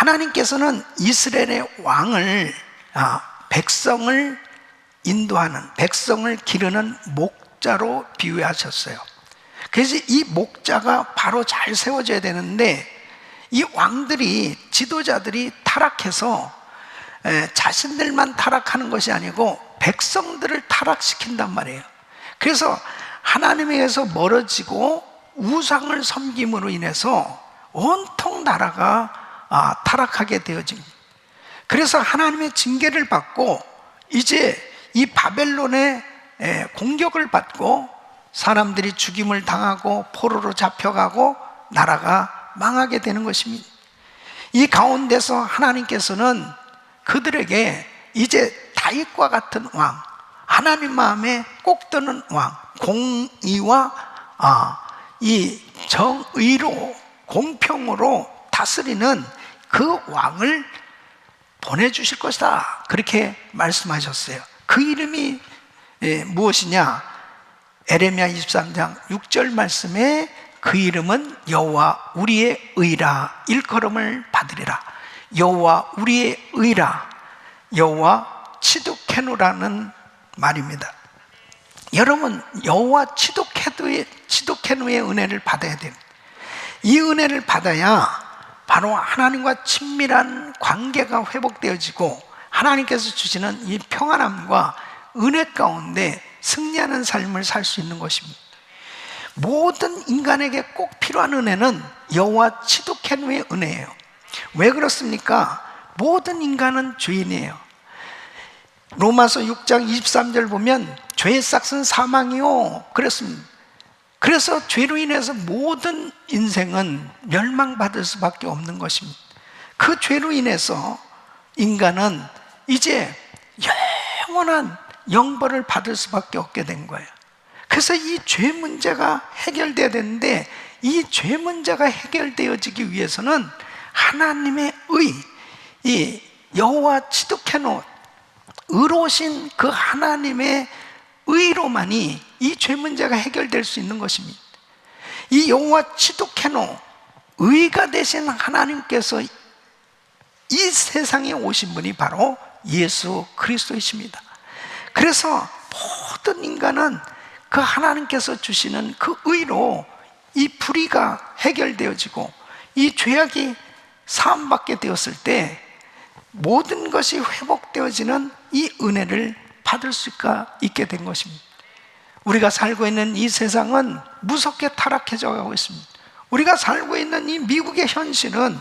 하나님께서는 이스라엘의 왕을, 백성을 인도하는, 백성을 기르는 목자로 비유하셨어요. 그래서 이 목자가 바로 잘 세워져야 되는데, 이 왕들이, 지도자들이 타락해서 자신들만 타락하는 것이 아니고 백성들을 타락시킨단 말이에요. 그래서 하나님에게서 멀어지고 우상을 섬김으로 인해서 온통 나라가 타락하게 되어집니다. 그래서 하나님의 징계를 받고 이제 이 바벨론의 공격을 받고 사람들이 죽임을 당하고 포로로 잡혀가고 나라가 망하게 되는 것입니다. 이 가운데서 하나님께서는 그들에게 이제 다윗과 같은 왕, 하나님 마음에 꼭 드는 왕, 공의와 이 정의로 공평으로 다스리는 그 왕을 보내주실 것이다, 그렇게 말씀하셨어요. 그 이름이 무엇이냐? 에레미야 23장 6절 말씀에 그 이름은 여호와 우리의 의라, 일컬음을 받으리라. 여호와 우리의 의라, 여호와 치두케누라는 말입니다. 여러분, 여호와 치두케누의 은혜를 받아야 돼요. 이 은혜를 받아야 바로 하나님과 친밀한 관계가 회복되어지고 하나님께서 주시는 이 평안함과 은혜 가운데 승리하는 삶을 살 수 있는 것입니다. 모든 인간에게 꼭 필요한 은혜는 여호와 치두케누의 은혜예요. 왜 그렇습니까? 모든 인간은 죄인이에요. 로마서 6장 23절 보면 죄의 싹은 사망이요 그랬습니다. 그래서 죄로 인해서 모든 인생은 멸망받을 수밖에 없는 것입니다. 그 죄로 인해서 인간은 이제 영원한 영벌을 받을 수밖에 없게 된 거예요. 그래서 이 죄 문제가 해결돼야 되는데, 이 죄 문제가 해결되어지기 위해서는 하나님의 의, 이 여호와 치두케노, 의로우신 그 하나님의 의로만이 이 죄 문제가 해결될 수 있는 것입니다. 이 여호와 치두케노, 의가 되신 하나님께서 이 세상에 오신 분이 바로 예수 그리스도이십니다. 그래서 모든 인간은 그 하나님께서 주시는 그 의로 이 불의가 해결되어지고 이 죄악이 사함받게 되었을 때 모든 것이 회복되어지는 이 은혜를 받을 수가 있게 된 것입니다. 우리가 살고 있는 이 세상은 무섭게 타락해져 가고 있습니다. 우리가 살고 있는 이 미국의 현실은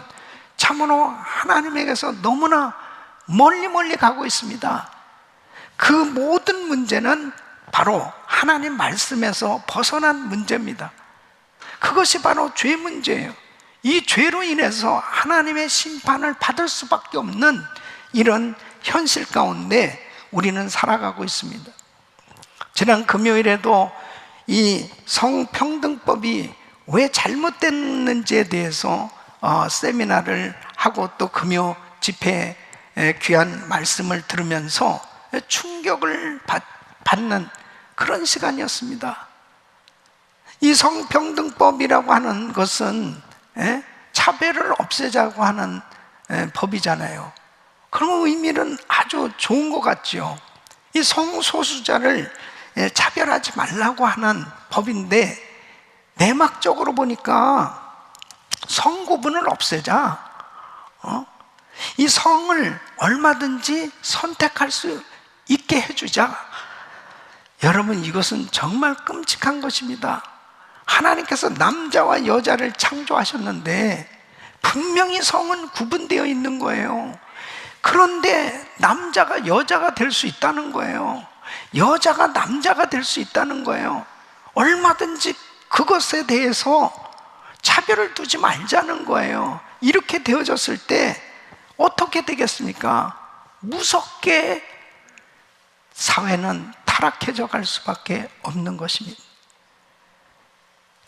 참으로 하나님에게서 너무나 멀리 가고 있습니다. 그 모든 문제는 바로 하나님 말씀에서 벗어난 문제입니다. 그것이 바로 죄 문제예요. 이 죄로 인해서 하나님의 심판을 받을 수밖에 없는 이런 현실 가운데 우리는 살아가고 있습니다. 지난 금요일에도 이 성평등법이 왜 잘못됐는지에 대해서 세미나를 하고 또 금요 집회에 귀한 말씀을 들으면서 충격을 받는 그런 시간이었습니다. 이 성평등법이라고 하는 것은 차별을 없애자고 하는 법이잖아요. 그런 의미는 아주 좋은 것 같죠. 이 성소수자를 차별하지 말라고 하는 법인데, 내막적으로 보니까 성구분을 없애자, 이 성을 얼마든지 선택할 수 있게 해주자. 여러분, 이것은 정말 끔찍한 것입니다. 하나님께서 남자와 여자를 창조하셨는데 분명히 성은 구분되어 있는 거예요. 그런데 남자가 여자가 될 수 있다는 거예요. 여자가 남자가 될 수 있다는 거예요. 얼마든지 그것에 대해서 차별을 두지 말자는 거예요. 이렇게 되어졌을 때 어떻게 되겠습니까? 무섭게 사회는 타락해져 갈 수밖에 없는 것입니다.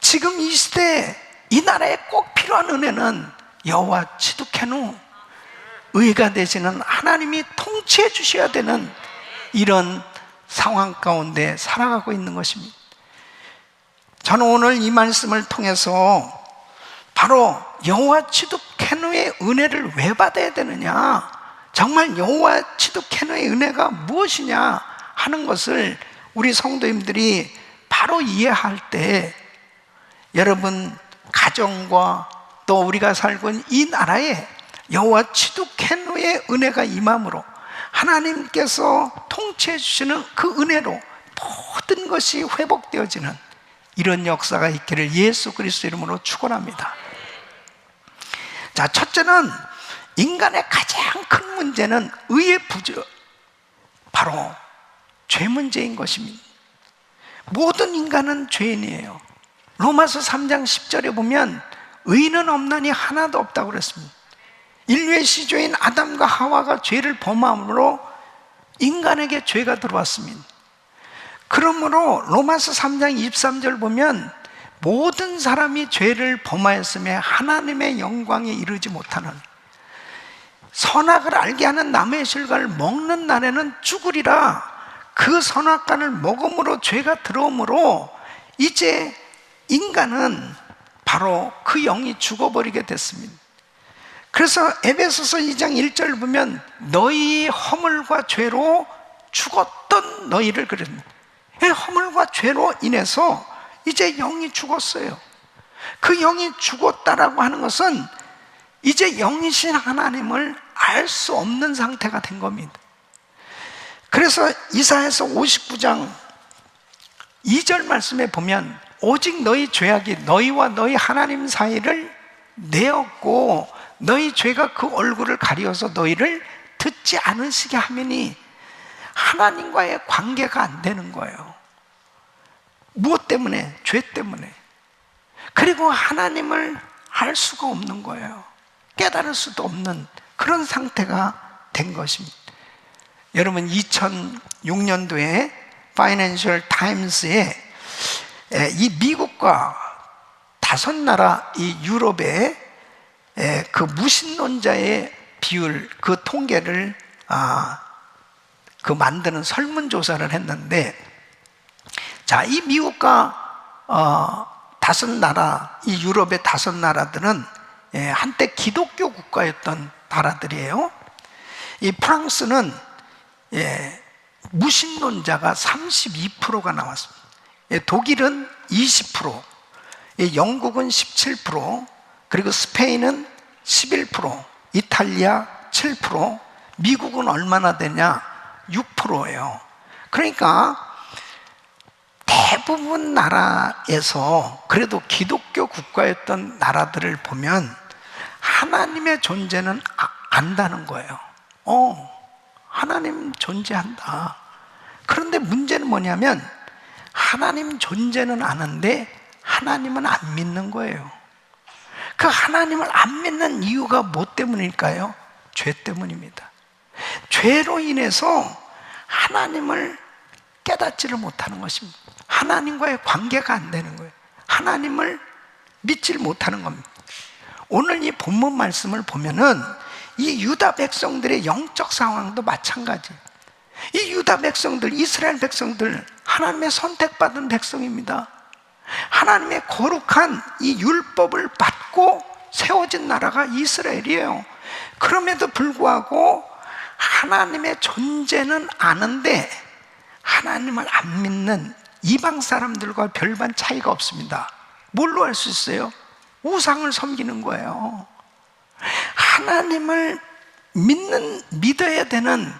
지금 이 시대에 이 나라에 꼭 필요한 은혜는 여호와 치두케누, 의가 되시는 하나님이 통치해 주셔야 되는 이런 상황 가운데 살아가고 있는 것입니다. 저는 오늘 이 말씀을 통해서 바로 여호와 치두케누 치두케노의 은혜를 왜 받아야 되느냐, 정말 여호와 치두케노의 은혜가 무엇이냐 하는 것을 우리 성도님들이 바로 이해할 때, 여러분 가정과 또 우리가 살고 있는 이 나라에 여호와 치두케노의 은혜가 임함으로 하나님께서 통치해 주시는 그 은혜로 모든 것이 회복되어지는 이런 역사가 있기를 예수 그리스도 이름으로 축원합니다. 자, 첫째는 인간의 가장 큰 문제는 의의 부족, 바로 죄 문제인 것입니다. 모든 인간은 죄인이에요. 로마서 3장 10절에 보면 의인은 없나니 하나도 없다고 그랬습니다. 인류의 시조인 아담과 하와가 죄를 범함으로 인간에게 죄가 들어왔습니다. 그러므로 로마서 3장 23절 보면 모든 사람이 죄를 범하였으며 하나님의 영광에 이르지 못하는, 선악을 알게 하는 나무의 실과를 먹는 날에는 죽으리라. 그 선악과를 먹음으로 죄가 들어오므로 이제 인간은 바로 그 영이 죽어버리게 됐습니다. 그래서 에베소서 2장 1절 보면 너희 허물과 죄로 죽었던 너희를 그랬습니다. 허물과 죄로 인해서 이제 영이 죽었어요. 그 영이 죽었다라고 하는 것은 이제 영이신 하나님을 알 수 없는 상태가 된 겁니다. 그래서 이사야서 59장 2절 말씀에 보면 오직 너희 죄악이 너희와 너희 하나님 사이를 내었고 너희 죄가 그 얼굴을 가리어서 너희를 듣지 않으시게 하매니, 하나님과의 관계가 안 되는 거예요. 무엇 때문에? 죄 때문에. 그리고 하나님을 알 수가 없는 거예요. 깨달을 수도 없는 그런 상태가 된 것입니다. 여러분 2006년도에 파이낸셜 타임스에 이 미국과 5나라 이 유럽의 그 무신론자의 비율, 그 통계를 그 만드는 설문조사를 했는데, 자, 이 미국과 5나라, 이 유럽의 5나라들은 한때 기독교 국가였던 나라들이에요. 이 프랑스는 무신론자가 32%가 나왔습니다. 독일은 20%, 영국은 17%, 그리고 스페인은 11%, 이탈리아 7%, 미국은 얼마나 되냐? 6%예요. 그러니까 대부분 나라에서 그래도 기독교 국가였던 나라들을 보면 하나님의 존재는 안다는 거예요. 하나님 존재한다. 그런데 문제는 뭐냐면 하나님 존재는 아는데 하나님은 안 믿는 거예요. 그 하나님을 안 믿는 이유가 뭐 때문일까요? 죄 때문입니다. 죄로 인해서 하나님을 깨닫지를 못하는 것입니다. 하나님과의 관계가 안 되는 거예요. 하나님을 믿질 못하는 겁니다. 오늘 이 본문 말씀을 보면은 이 유다 백성들의 영적 상황도 마찬가지예요. 이 유다 백성들, 이스라엘 백성들, 하나님의 선택받은 백성입니다. 하나님의 거룩한 이 율법을 받고 세워진 나라가 이스라엘이에요. 그럼에도 불구하고 하나님의 존재는 아는데 하나님을 안 믿는 이방 사람들과 별반 차이가 없습니다. 뭘로 알 수 있어요? 우상을 섬기는 거예요. 하나님을 믿어야 되는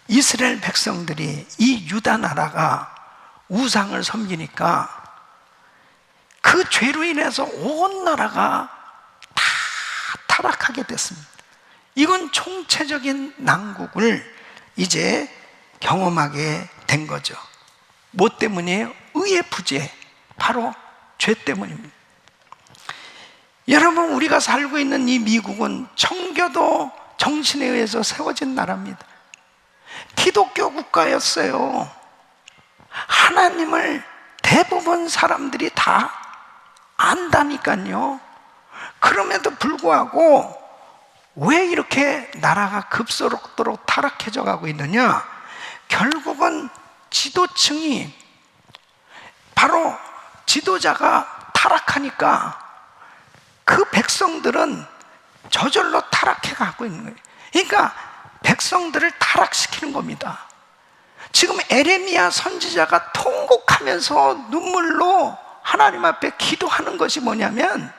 이스라엘 백성들이, 이 유다 나라가 우상을 섬기니까 그 죄로 인해서 온 나라가 다 타락하게 됐습니다. 이건 총체적인 난국을 이제 경험하게 된 거죠. 뭐 때문이에요? 의의 부재, 바로 죄 때문입니다. 여러분, 우리가 살고 있는 이 미국은 청교도 정신에 의해서 세워진 나라입니다. 기독교 국가였어요. 하나님을 대부분 사람들이 다 안다니까요. 그럼에도 불구하고 왜 이렇게 나라가 급속도로 타락해져 가고 있느냐? 결국은 지도층이, 바로 지도자가 타락하니까 그 백성들은 저절로 타락해 가고 있는 거예요. 그러니까 백성들을 타락시키는 겁니다. 지금 에레미야 선지자가 통곡하면서 눈물로 하나님 앞에 기도하는 것이 뭐냐면,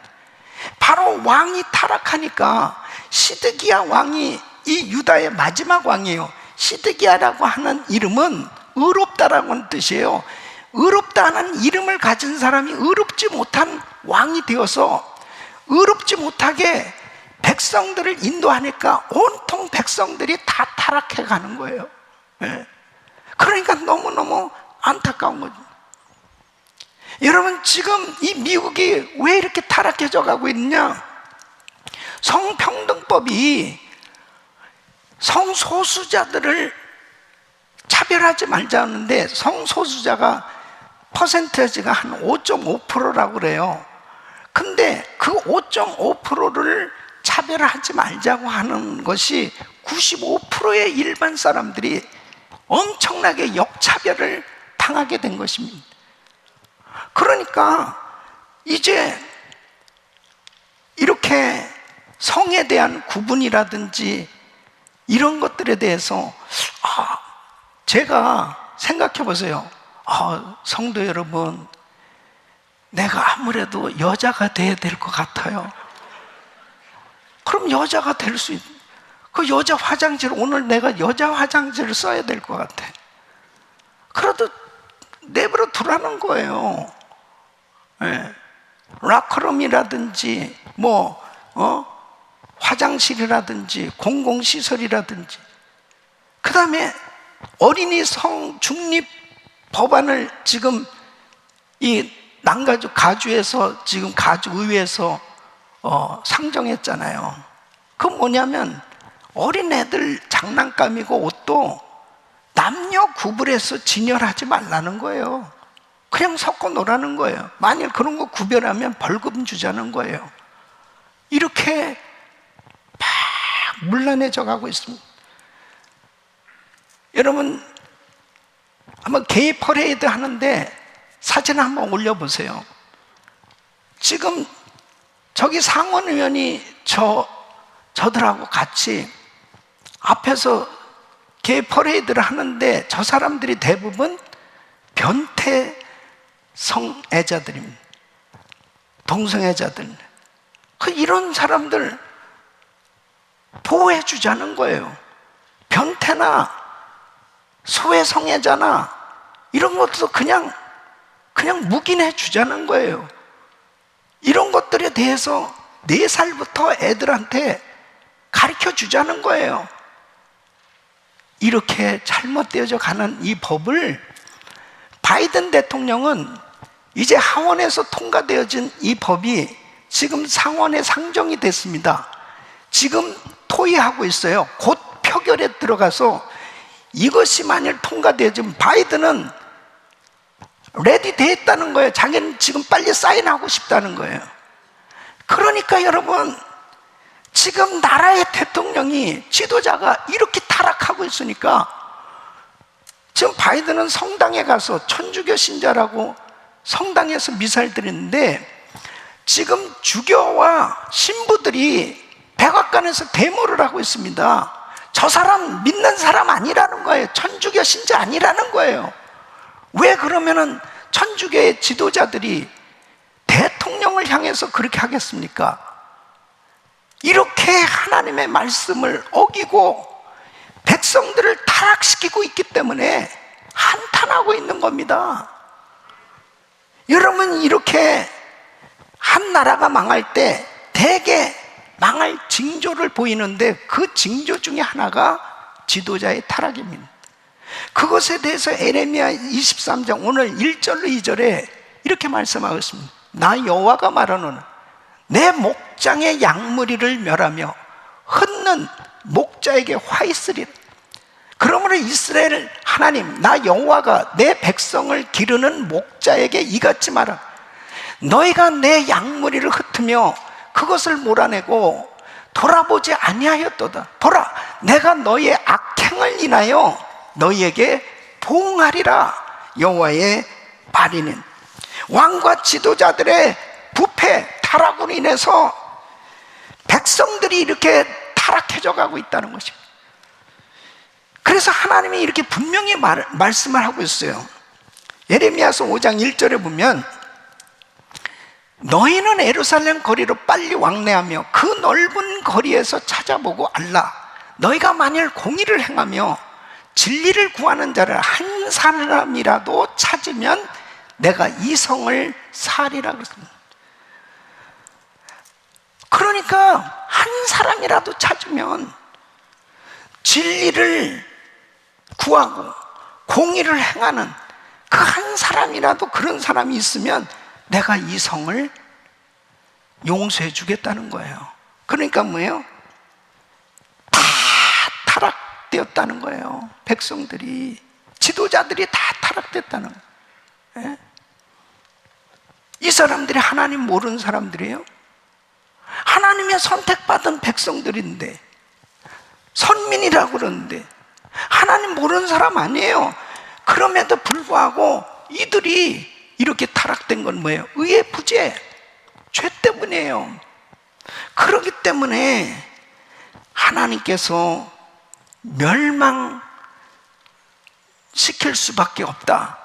바로 왕이 타락하니까 시드기야 왕이, 이 유다의 마지막 왕이에요. 시드기야라고 하는 이름은 의롭다라고 하는 뜻이에요. 의롭다는 이름을 가진 사람이 의롭지 못한 왕이 되어서 의롭지 못하게 백성들을 인도하니까 온통 백성들이 다 타락해 가는 거예요. 그러니까 너무너무 안타까운 거죠. 여러분, 지금 이 미국이 왜 이렇게 타락해져 가고 있느냐? 성평등법이 성소수자들을 차별하지 말자는데 성소수자가 퍼센테이지가 한 5.5%라고 그래요. 근데 그 5.5%를 차별하지 말자고 하는 것이 95%의 일반 사람들이 엄청나게 역차별을 당하게 된 것입니다. 그러니까 이제 이렇게 성에 대한 구분이라든지 이런 것들에 대해서 제가 생각해 보세요. 성도 여러분, 내가 아무래도 여자가 돼야 될 것 같아요. 그럼 여자가 될 수 그 여자 화장실, 오늘 내가 여자 화장실을 써야 될 것 같아. 그래도 내버려 두라는 거예요. 라커룸이라든지 화장실이라든지 공공시설이라든지, 그 다음에 어린이 성 중립 법안을 지금 이 가주에서 지금 가주의회에서 상정했잖아요. 그 뭐냐면 어린애들 장난감이고 옷도 남녀 구분해서 진열하지 말라는 거예요. 그냥 섞어 놓으라는 거예요. 만일 그런 거 구별하면 벌금 주자는 거예요. 이렇게 막 문란해져 가고 있습니다. 여러분, 한번 게이 퍼레이드 하는데 사진 한번 올려보세요. 지금 저기 상원의원이 저들하고 같이 앞에서 게이 퍼레이드를 하는데 저 사람들이 대부분 변태 성애자들입니다. 동성애자들. 이런 사람들 보호해 주자는 거예요. 변태나 소외성애자나 이런 것도 그냥 묵인해 주자는 거예요. 이런 것들에 대해서 4살부터 애들한테 가르쳐 주자는 거예요. 이렇게 잘못되어져 가는 이 법을 바이든 대통령은 이제 하원에서 통과되어진 이 법이 지금 상원에 상정이 됐습니다. 지금 토의하고 있어요. 곧 표결에 들어가서 이것이 만일 통과되어지면 바이든은 레디 됐다는 거예요. 자기는 지금 빨리 사인하고 싶다는 거예요. 그러니까 여러분, 지금 나라의 대통령이, 지도자가 이렇게 타락하고 있으니까 지금 바이든은 성당에 가서 천주교 신자라고 성당에서 미사를 드리는데 지금 주교와 신부들이 백악관에서 데모를 하고 있습니다. 저 사람 믿는 사람 아니라는 거예요. 천주교 신자 아니라는 거예요. 왜 그러면은 천주교의 지도자들이 대통령을 향해서 그렇게 하겠습니까? 이렇게 하나님의 말씀을 어기고 백성들을 타락시키고 있기 때문에 한탄하고 있는 겁니다. 여러분, 이렇게 한 나라가 망할 때 대개 망할 징조를 보이는데 그 징조 중에 하나가 지도자의 타락입니다. 그것에 대해서 에레미야 23장 오늘 1절로 2절에 이렇게 말씀하고 있습니다. 나 여호와가 말하노니 내 목장의 양무리를 멸하며 흩는 목자에게 화 있으리라. 그러므로 이스라엘 하나님 나 여호와가 내 백성을 기르는 목자에게 이같이 말하라. 너희가 내 양무리를 흩으며 그것을 몰아내고 돌아보지 아니하였도다. 보라, 내가 너희의 악행을 인하여 너희에게 보응하리라. 여호와의 말이니 왕과 지도자들의 부패 타락으로 인해서 백성들이 이렇게 타락해져 가고 있다는 것입니다. 그래서 하나님이 이렇게 분명히 말씀을 하고 있어요. 예레미야서 5장 1절에 보면 너희는 예루살렘 거리로 빨리 왕래하며 그 넓은 거리에서 찾아보고 알라. 너희가 만일 공의를 행하며 진리를 구하는 자를 한 사람이라도 찾으면 내가 이 성을 살리라 그랬습니다. 그러니까 한 사람이라도 찾으면, 진리를 구하고 공의를 행하는 그 한 사람이라도, 그런 사람이 있으면 내가 이 성을 용서해 주겠다는 거예요. 그러니까 뭐예요? 다 타락되었다는 거예요. 백성들이, 지도자들이 다 타락됐다는 거예요. 예? 이 사람들이 하나님 모르는 사람들이에요. 하나님의 선택받은 백성들인데, 선민이라고 그러는데 하나님 모르는 사람 아니에요. 그럼에도 불구하고 이들이 이렇게 타락된 건 뭐예요? 의의 부재, 죄 때문이에요. 그렇기 때문에 하나님께서 멸망시킬 수밖에 없다.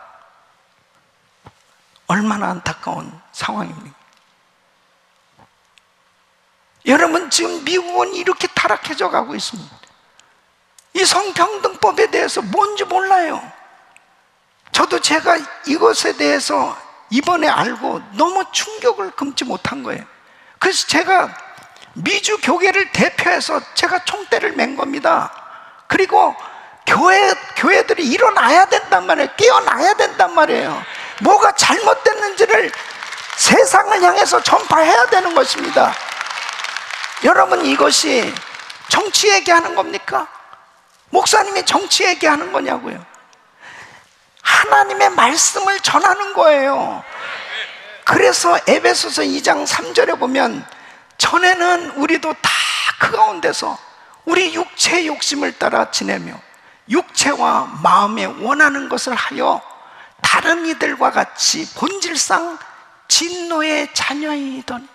얼마나 안타까운 상황입니까? 여러분, 지금 미국은 이렇게 타락해져 가고 있습니다. 이 성평등법에 대해서 뭔지 몰라요. 저도 제가 이것에 대해서 이번에 알고 너무 충격을 금치 못한 거예요. 그래서 제가 미주 교계를 대표해서 제가 총대를 맨 겁니다. 그리고 교회들이 일어나야 된단 말이에요. 깨어나야 된단 말이에요. 뭐가 잘못됐는지를 세상을 향해서 전파해야 되는 것입니다. 여러분, 이것이 정치 얘기하는 겁니까? 목사님이 정치 얘기하는 거냐고요? 하나님의 말씀을 전하는 거예요. 그래서 에베소서 2장 3절에 보면, 전에는 우리도 다 그 가운데서 우리 육체의 욕심을 따라 지내며 육체와 마음에 원하는 것을 하여 다른 이들과 같이 본질상 진노의 자녀이더니,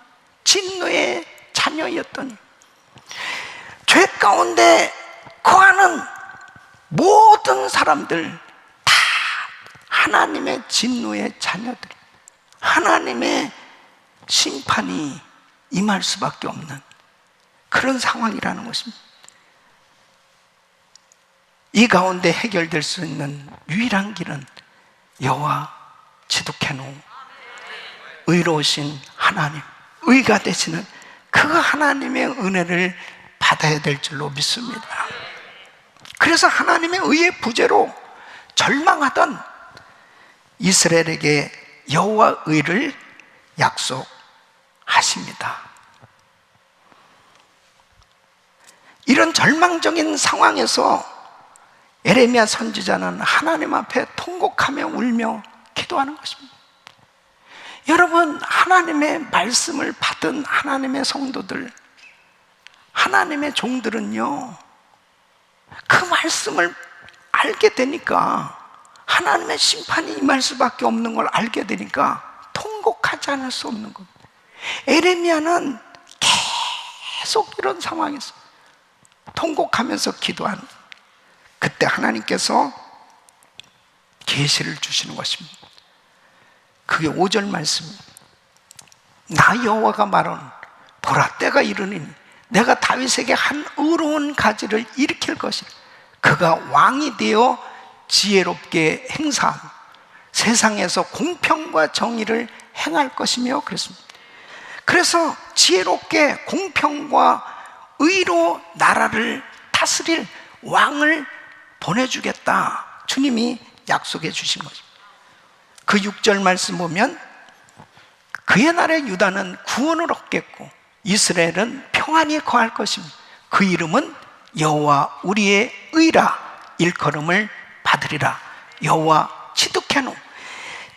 진노의 자녀였더니, 죄 가운데 거하는 모든 사람들 다 하나님의 진노의 자녀들, 하나님의 심판이 임할 수밖에 없는 그런 상황이라는 것입니다. 이 가운데 해결될 수 있는 유일한 길은 여호와 지독해노, 의로우신 하나님, 의가 되시는 그 하나님의 은혜를 받아야 될 줄로 믿습니다. 그래서 하나님의 의의 부재로 절망하던 이스라엘에게 여호와 의를 약속하십니다. 이런 절망적인 상황에서 예레미야 선지자는 하나님 앞에 통곡하며 울며 기도하는 것입니다. 여러분, 하나님의 말씀을 받은 하나님의 성도들, 하나님의 종들은요, 그 말씀을 알게 되니까, 하나님의 심판이 임할 수밖에 없는 걸 알게 되니까 통곡하지 않을 수 없는 겁니다. 예레미야는 계속 이런 상황에서 통곡하면서 기도하는, 그때 하나님께서 계시를 주시는 것입니다. 그게 5절 말씀입니다. 나 여호와가 말하는, 보라, 때가 이르니 내가 다윗에게 한 의로운 가지를 일으킬 것이라. 그가 왕이 되어 지혜롭게 행사하며 세상에서 공평과 정의를 행할 것이며 그랬습니다. 그래서 지혜롭게 공평과 의로 나라를 다스릴 왕을 보내주겠다, 주님이 약속해 주신 것입니다. 그 6절 말씀 보면, 그의 나라의 유다는 구원을 얻겠고 이스라엘은 평안히 거할 것입니다. 그 이름은 여호와 우리의 의라 일컬음을 받으리라. 여호와 치두케노,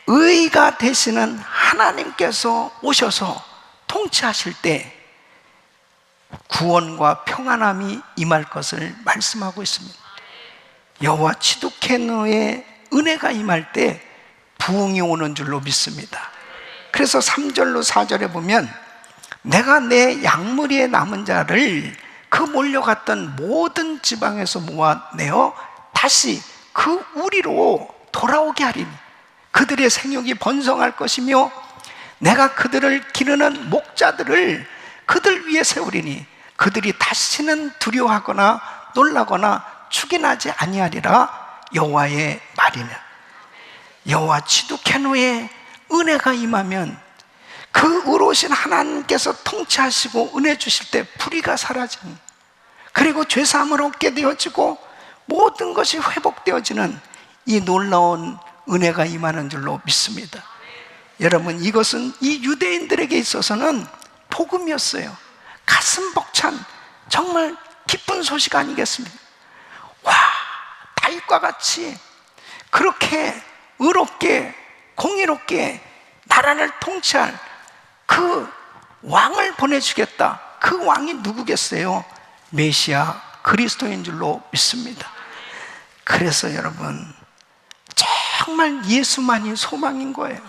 의가 되시는 하나님께서 오셔서 통치하실 때 구원과 평안함이 임할 것을 말씀하고 있습니다. 여호와 치두케노의 은혜가 임할 때 부흥이 오는 줄로 믿습니다. 그래서 3절로 4절에 보면, 내가 내 양무리에 남은 자를 그 몰려갔던 모든 지방에서 모아내어 다시 그 우리로 돌아오게 하리니 그들의 생육이 번성할 것이며 내가 그들을 기르는 목자들을 그들 위에 세우리니 그들이 다시는 두려워하거나 놀라거나 축인하지 아니하리라 여호와의 말이며 여호와 지두케노의 은혜가 임하면 그 의로우신 하나님께서 통치하시고 은혜 주실 때 불의가 사라지는, 그리고 죄사함을 얻게 되어지고 모든 것이 회복되어지는 이 놀라운 은혜가 임하는 줄로 믿습니다. 여러분, 이것은 이 유대인들에게 있어서는 복음이었어요. 가슴 벅찬 정말 기쁜 소식 아니겠습니까? 와, 다윗과 같이 그렇게 의롭게 공의롭게 나라를 통치할 그 왕을 보내주겠다. 그 왕이 누구겠어요? 메시아 그리스도인 줄로 믿습니다. 그래서 여러분, 정말 예수만이 소망인 거예요.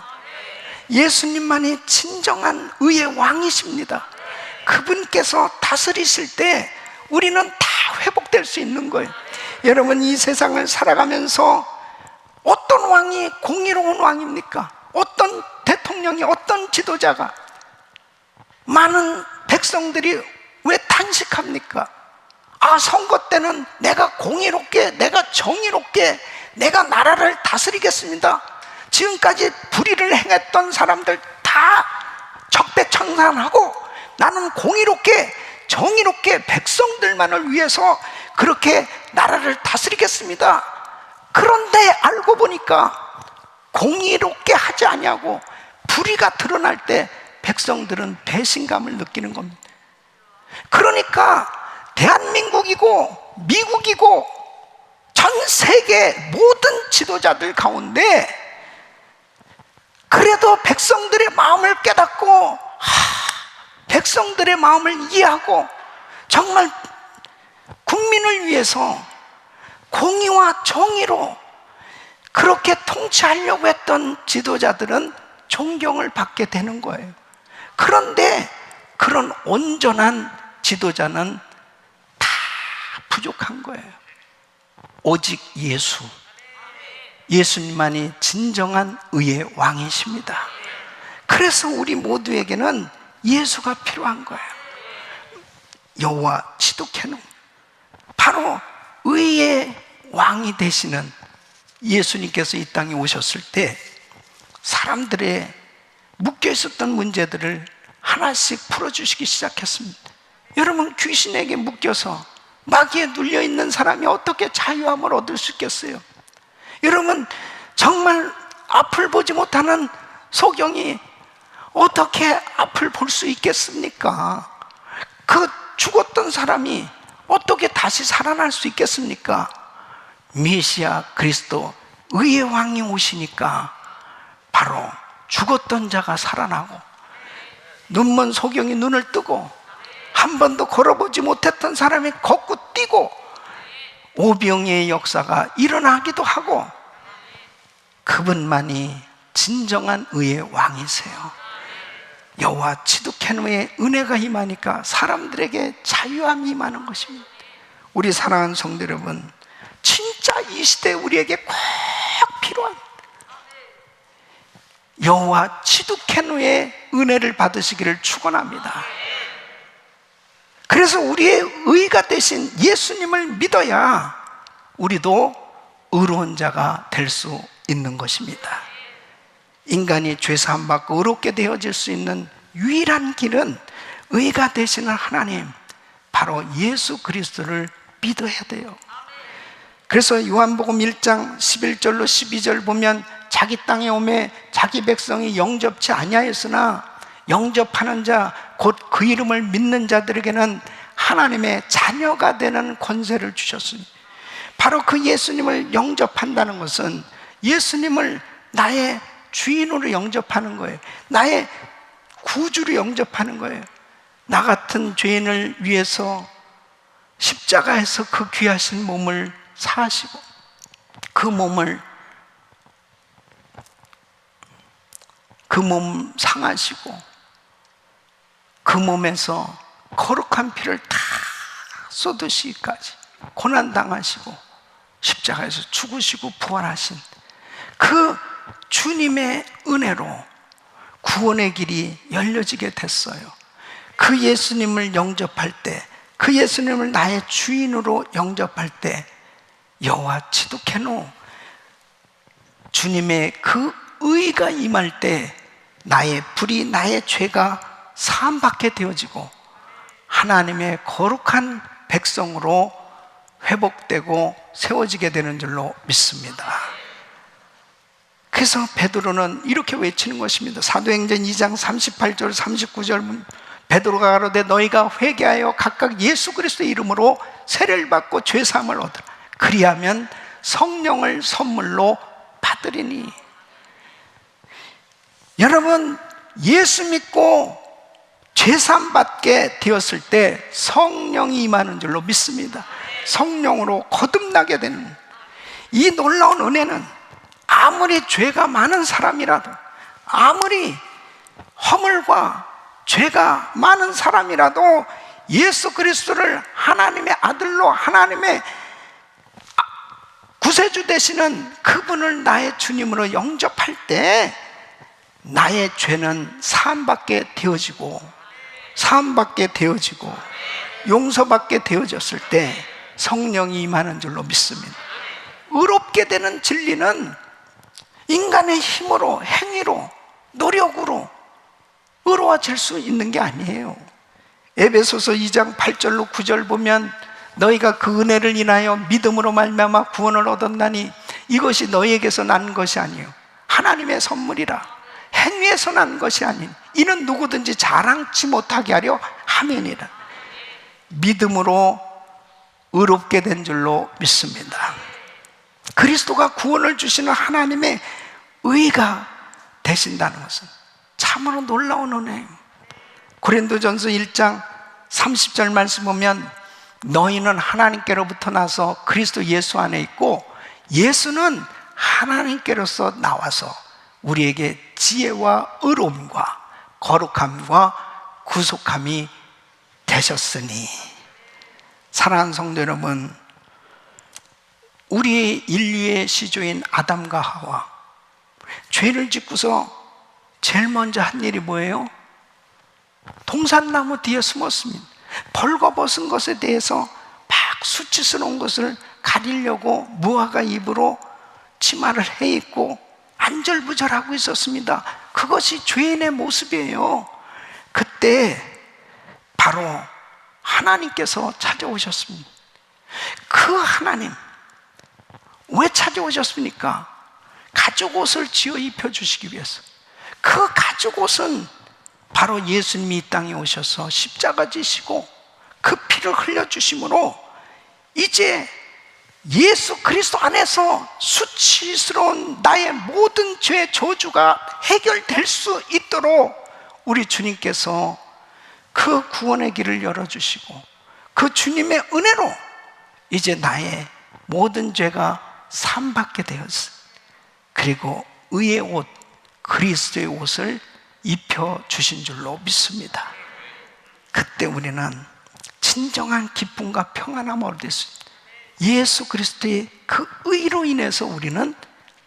예수님만이 진정한 의의 왕이십니다. 그분께서 다스리실 때 우리는 다 회복될 수 있는 거예요. 여러분, 이 세상을 살아가면서 어떤 왕이 공의로운 왕입니까? 어떤 대통령이, 어떤 지도자가, 많은 백성들이 왜 탄식합니까? 아, 선거 때는 내가 공의롭게, 내가 정의롭게, 내가 나라를 다스리겠습니다. 지금까지 불의를 행했던 사람들 다 적폐청산하고 나는 공의롭게 정의롭게 백성들만을 위해서 그렇게 나라를 다스리겠습니다. 그런데 알고 보니까 공의롭게 하지 아니하고 불의가 드러날 때 백성들은 배신감을 느끼는 겁니다. 그러니까 대한민국이고 미국이고 전 세계 모든 지도자들 가운데 그래도 백성들의 마음을 깨닫고 백성들의 마음을 이해하고 정말 국민을 위해서 공의와 정의로 그렇게 통치하려고 했던 지도자들은 존경을 받게 되는 거예요. 그런데 그런 온전한 지도자는 다 부족한 거예요. 오직 예수님만이 진정한 의의 왕이십니다. 그래서 우리 모두에게는 예수가 필요한 거예요. 여호와 지두케노, 바로 의의 왕이 되시는 예수님께서 이 땅에 오셨을 때 사람들의 묶여 있었던 문제들을 하나씩 풀어주시기 시작했습니다. 여러분, 귀신에게 묶여서 마귀에 눌려있는 사람이 어떻게 자유함을 얻을 수 있겠어요? 여러분, 정말 앞을 보지 못하는 소경이 어떻게 앞을 볼 수 있겠습니까? 그 죽었던 사람이 어떻게 다시 살아날 수 있겠습니까? 메시아 그리스도 의의 왕이 오시니까 바로 죽었던 자가 살아나고 눈먼 소경이 눈을 뜨고 한 번도 걸어보지 못했던 사람이 걷고 뛰고 오병이의 역사가 일어나기도 하고, 그분만이 진정한 의의 왕이세요. 여호와 지두케노의 은혜가 임하니까 사람들에게 자유함이 임하는 것입니다. 우리 사랑하는 성도 여러분, 진짜 이 시대에 우리에게 꼭 필요한 여호와 지두케노의 은혜를 받으시기를 축원합니다. 그래서 우리의 의가 되신 예수님을 믿어야 우리도 의로운 자가 될 수 있는 것입니다. 인간이 죄사함 받고 의롭게 되어질 수 있는 유일한 길은 의가 되시는 하나님, 바로 예수 그리스도를 믿어야 돼요. 그래서 요한복음 1장 11절로 12절 보면 자기 땅에 오매 자기 백성이 영접치 아니하였으나 영접하는 자 곧 그 이름을 믿는 자들에게는 하나님의 자녀가 되는 권세를 주셨으니, 바로 그 예수님을 영접한다는 것은 예수님을 나의 주인으로 영접하는 거예요. 나의 구주로 영접하는 거예요. 나 같은 죄인을 위해서 십자가에서 그 귀하신 몸을 사시고 그 몸 상하시고 그 몸에서 거룩한 피를 다 쏟으시기까지 고난당하시고 십자가에서 죽으시고 부활하신 그 주님의 은혜로 구원의 길이 열려지게 됐어요. 그 예수님을 영접할 때, 그 예수님을 나의 주인으로 영접할 때 여호와 치두케노 주님의 그 의가 임할 때 나의 불이, 나의 죄가 사함받게 되어지고 하나님의 거룩한 백성으로 회복되고 세워지게 되는 줄로 믿습니다. 그래서 베드로는 이렇게 외치는 것입니다. 사도행전 2장 38절 39절 베드로가 가로되 너희가 회개하여 각각 예수 그리스도의 이름으로 세례를 받고 죄사함을 얻으라. 그리하면 성령을 선물로 받으리니. 여러분, 예수 믿고 죄사함 받게 되었을 때 성령이 임하는 줄로 믿습니다. 성령으로 거듭나게 되는 이 놀라운 은혜는 아무리 죄가 많은 사람이라도, 아무리 허물과 죄가 많은 사람이라도 예수 그리스도를 하나님의 아들로, 하나님의 구세주 되시는 그분을 나의 주님으로 영접할 때 나의 죄는 사함받게 되어지고, 사함받게 되어지고 용서받게 되어졌을 때 성령이 임하는 줄로 믿습니다. 의롭게 되는 진리는 인간의 힘으로, 행위로, 노력으로 의로워질 수 있는 게 아니에요. 에베소서 2장 8절로 9절 보면 너희가 그 은혜를 인하여 믿음으로 말미암아 구원을 얻었나니 이것이 너희에게서 난 것이 아니요 하나님의 선물이라. 행위에서 난 것이 아닌 이는 누구든지 자랑치 못하게 하려 함이니라. 믿음으로 의롭게 된 줄로 믿습니다. 그리스도가 구원을 주시는 하나님의 의가 되신다는 것은 참으로 놀라운 은혜입니다. 고린도전서 1장 30절 말씀 보면 너희는 하나님께로부터 나서 그리스도 예수 안에 있고 예수는 하나님께로서 나와서 우리에게 지혜와 의로움과 거룩함과 구속함이 되셨으니. 사랑하는 성도 여러분, 우리 인류의 시조인 아담과 하와 죄를 짓고서 제일 먼저 한 일이 뭐예요? 동산나무 뒤에 숨었습니다. 벌거벗은 것에 대해서 막 수치스러운 것을 가리려고 무화과 잎으로 치마를 해입고 안절부절하고 있었습니다. 그것이 죄인의 모습이에요. 그때 바로 하나님께서 찾아오셨습니다. 그 하나님 왜 찾아오셨습니까? 가죽옷을 지어 입혀주시기 위해서. 그 가죽옷은 바로 예수님이 이 땅에 오셔서 십자가 지시고 그 피를 흘려주심으로 이제 예수 그리스도 안에서 수치스러운 나의 모든 죄 저주가 해결될 수 있도록 우리 주님께서 그 구원의 길을 열어주시고 그 주님의 은혜로 이제 나의 모든 죄가 사함받게 되었어요. 그리고 의의 옷, 그리스도의 옷을 입혀주신 줄로 믿습니다. 그때 우리는 진정한 기쁨과 평안함을 얻을 수 있습니다. 예수 그리스도의 그 의로 인해서 우리는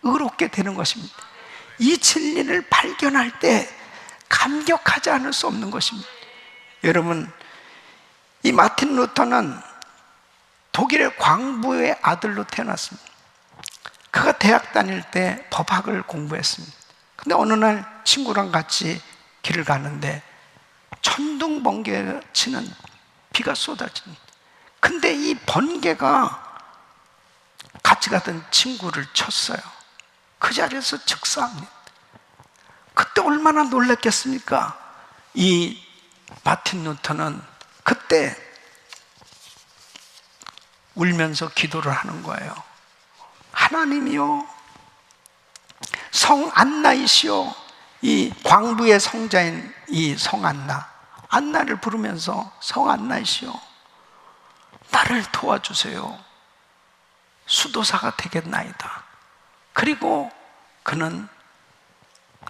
의롭게 되는 것입니다. 이 진리를 발견할 때 감격하지 않을 수 없는 것입니다. 여러분, 이 마틴 루터는 독일의 광부의 아들로 태어났습니다. 그가 대학 다닐 때 법학을 공부했습니다. 근데 어느 날 친구랑 같이 길을 가는데 천둥 번개 치는 비가 쏟아집니다. 근데 이 번개가 같이 가던 친구를 쳤어요. 그 자리에서 즉사합니다. 그때 얼마나 놀랐겠습니까? 이 마틴 루터는 그때 울면서 기도를 하는 거예요. 하나님이요, 성 안나이시오, 이 광부의 성자인 이 성 안나를 부르면서 성 안나이시오, 나를 도와주세요. 수도사가 되겠나이다. 그리고 그는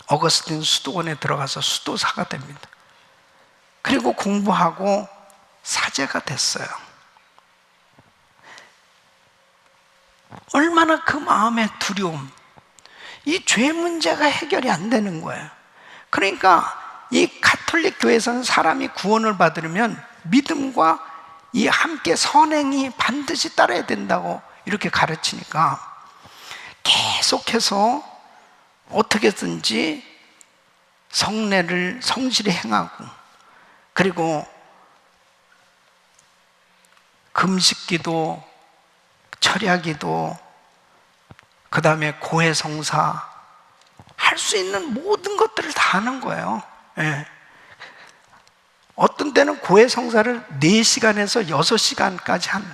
어거스틴 수도원에 들어가서 수도사가 됩니다. 그리고 공부하고 사제가 됐어요. 얼마나 그 마음의 두려움, 이 죄 문제가 해결이 안 되는 거예요. 그러니까 이 가톨릭 교회에서는 사람이 구원을 받으려면 믿음과 이 함께 선행이 반드시 따라야 된다고 이렇게 가르치니까 계속해서 어떻게든지 성례를 성실히 행하고, 그리고 금식기도, 철야기도, 그 다음에 고해성사, 할 수 있는 모든 것들을 다 하는 거예요. 예. 어떤 때는 고해성사를 4시간에서 6시간까지 하는,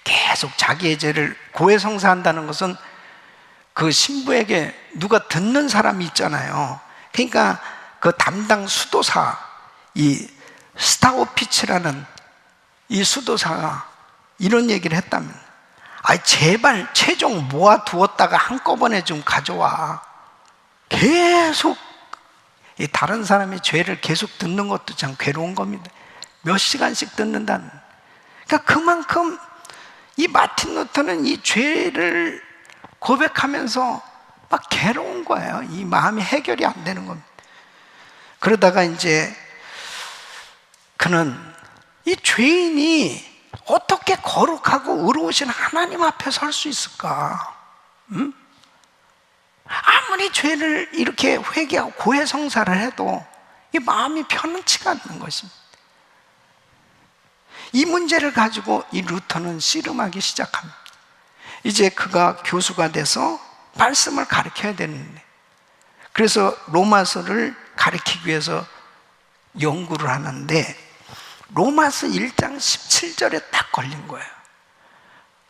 계속 자기의 죄를 고해성사한다는 것은 그 신부에게 누가 듣는 사람이 있잖아요. 그러니까 그 담당 수도사, 이 스타오피치라는 이 수도사가 이런 얘기를 했다면, 제발 최종 모아두었다가 한꺼번에 좀 가져와. 계속 다른 사람의 죄를 계속 듣는 것도 참 괴로운 겁니다. 몇 시간씩 듣는다는. 그러니까 그만큼 이 마틴 루터는 이 죄를 고백하면서 막 괴로운 거예요. 이 마음이 해결이 안 되는 겁니다. 그러다가 이제 그는 이 죄인이 어떻게 거룩하고 의로우신 하나님 앞에 설 수 있을까? 아무리 죄를 이렇게 회개하고 고해성사를 해도 이 마음이 편안치가 않는 것입니다. 이 문제를 가지고 이 루터는 씨름하기 시작합니다. 이제 그가 교수가 돼서 말씀을 가르쳐야 되는데, 그래서 로마서를 가르치기 위해서 연구를 하는데 로마서 1장 17절에 딱 걸린 거예요.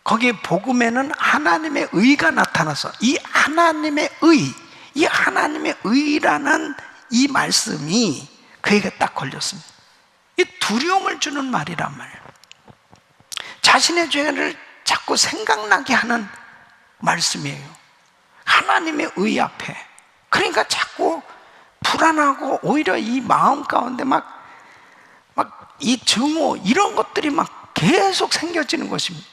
거기 복음에는 하나님의 의가 나타나서 이 하나님의 의라는 이 말씀이 그에게 딱 걸렸습니다. 이 두려움을 주는 말이란 말이에요. 자신의 죄를 자꾸 생각나게 하는 말씀이에요. 하나님의 의 앞에. 그러니까 자꾸 불안하고 오히려 이 마음 가운데 막 이 증오 이런 것들이 막 계속 생겨지는 것입니다.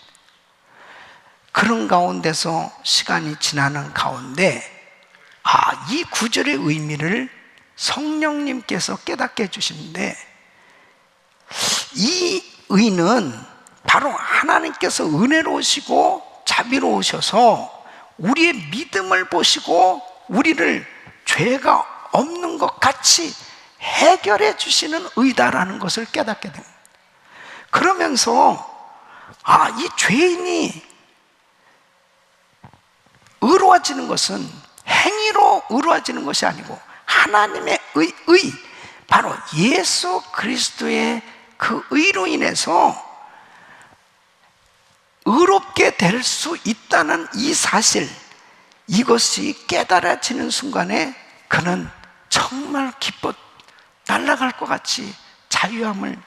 그런 가운데서 시간이 지나는 가운데 이 구절의 의미를 성령님께서 깨닫게 해주시는데, 이 의는 바로 하나님께서 은혜로우시고 자비로우셔서 우리의 믿음을 보시고 우리를 죄가 없는 것 같이 해결해 주시는 의다라는 것을 깨닫게 됩니다. 그러면서 이 죄인이 의로워지는 것은 행위로 의로워지는 것이 아니고 하나님의 의, 바로 예수 그리스도의 그 의로 인해서 의롭게 될 수 있다는 이 사실, 이것이 깨달아지는 순간에 그는 정말 기뻐 날아갈 것 같이 자유함을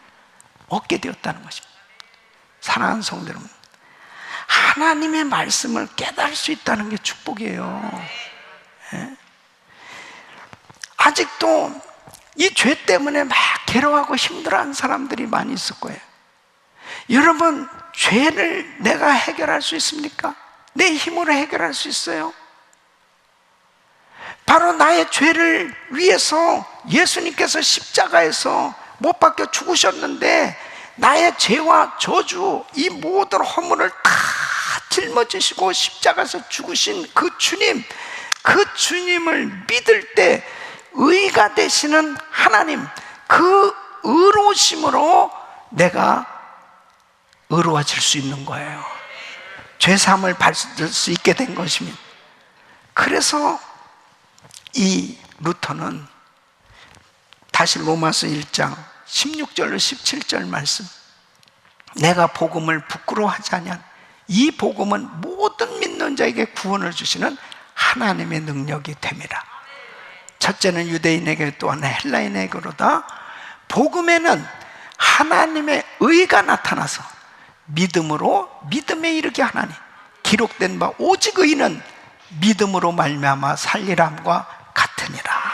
얻게 되었다는 것입니다. 사랑하는 성도 여러분, 하나님의 말씀을 깨달을 수 있다는 게 축복이에요. 예? 아직도 이 죄 때문에 막 괴로워하고 힘들어하는 사람들이 많이 있을 거예요. 여러분, 죄를 내가 해결할 수 있습니까? 내 힘으로 해결할 수 있어요? 바로 나의 죄를 위해서 예수님께서 십자가에서 못 박혀 죽으셨는데, 나의 죄와 저주, 이 모든 허물을 다 짊어지시고 십자가에서 죽으신 그 주님, 그 주님을 믿을 때 의가 되시는 하나님, 그 의로우심으로 내가 의로워질 수 있는 거예요. 죄사함을 받을 수 있게 된 것입니다. 그래서 이 루터는 다시 로마서 1장 16절로 17절 말씀, 내가 복음을 부끄러워하지 아니한 이 복음은 모든 믿는 자에게 구원을 주시는 하나님의 능력이 됨이라. 첫째는 유대인에게 또한 헬라인에게로다. 복음에는 하나님의 의가 나타나서 믿음으로 믿음에 이르게 하나니 기록된 바 오직 의는 믿음으로 말미암아 살리람과 같으니라.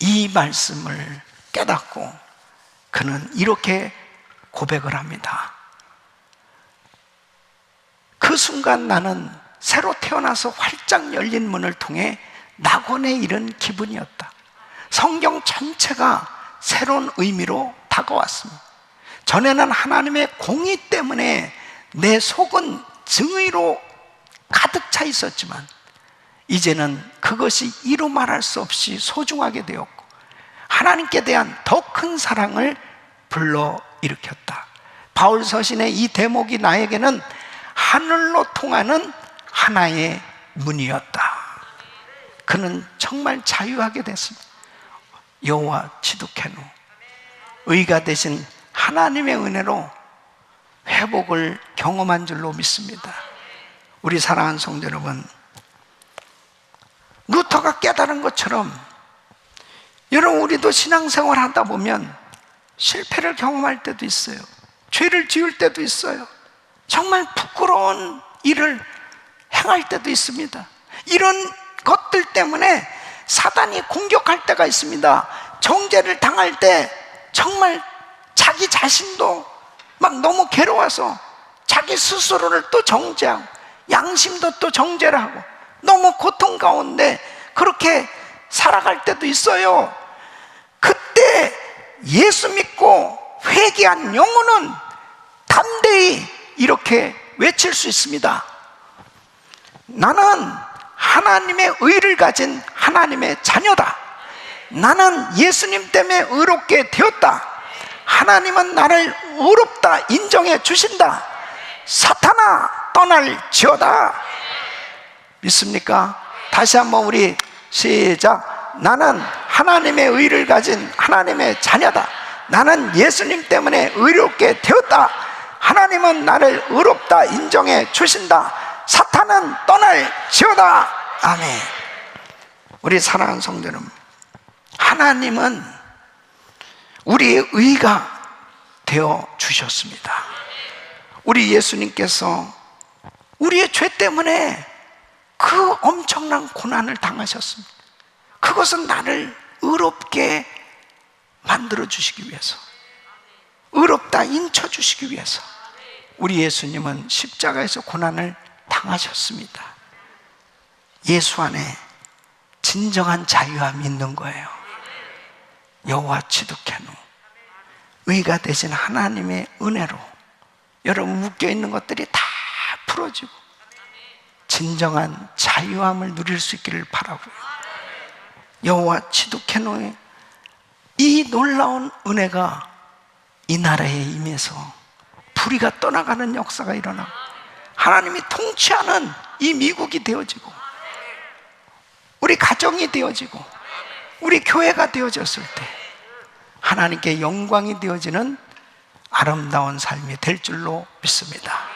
이 말씀을 깨닫고 그는 이렇게 고백을 합니다. 그 순간 나는 새로 태어나서 활짝 열린 문을 통해 낙원에 이른 기분이었다. 성경 전체가 새로운 의미로 다가왔습니다. 전에는 하나님의 공의 때문에 내 속은 증의로 가득 차 있었지만 이제는 그것이 이루 말할 수 없이 소중하게 되었고 하나님께 대한 더 큰 사랑을 불러일으켰다. 바울 서신의 이 대목이 나에게는 하늘로 통하는 하나의 문이었다. 그는 정말 자유하게 됐습니다. 여호와 치두케노, 의가 되신 하나님의 은혜로 회복을 경험한 줄로 믿습니다. 우리 사랑하는 성도 여러분, 루터가 깨달은 것처럼 여러분, 우리도 신앙생활 하다 보면 실패를 경험할 때도 있어요. 죄를 지을 때도 있어요. 정말 부끄러운 일을 행할 때도 있습니다. 이런 것들 때문에 사단이 공격할 때가 있습니다. 정죄를 당할 때 정말 자기 자신도 막 너무 괴로워서 자기 스스로를 또 정죄하고 양심도 또 정죄를 하고 너무 고통 가운데 그렇게 살아갈 때도 있어요. 그때 예수 믿고 회개한 영혼은 담대히 이렇게 외칠 수 있습니다. 나는 하나님의 의를 가진 하나님의 자녀다. 나는 예수님 때문에 의롭게 되었다. 하나님은 나를 의롭다 인정해 주신다. 사탄아 떠날지어다. 믿습니까? 다시 한번 우리 시작. 나는 하나님의 의를 가진 하나님의 자녀다. 나는 예수님 때문에 의롭게 되었다. 하나님은 나를 의롭다 인정해 주신다. 사탄은 떠날지어다. 아멘. 우리 사랑하는 성도 여러분, 하나님은 우리의 의가 되어 주셨습니다. 우리 예수님께서 우리의 죄 때문에 그 엄청난 고난을 당하셨습니다. 그것은 나를 의롭게 만들어 주시기 위해서, 의롭다 인쳐 주시기 위해서 우리 예수님은 십자가에서 고난을 당하셨습니다. 예수 안에 진정한 자유함이 있는 거예요. 여호와 치두케노, 의가 되신 하나님의 은혜로 여러분 묶여있는 것들이 다 풀어지고 진정한 자유함을 누릴 수 있기를 바라고요. 여호와 치두케노의 이 놀라운 은혜가 이 나라에 임해서 불의가 떠나가는 역사가 일어나고 하나님이 통치하는 이 미국이 되어지고 우리 가정이 되어지고 우리 교회가 되어졌을 때 하나님께 영광이 되어지는 아름다운 삶이 될 줄로 믿습니다.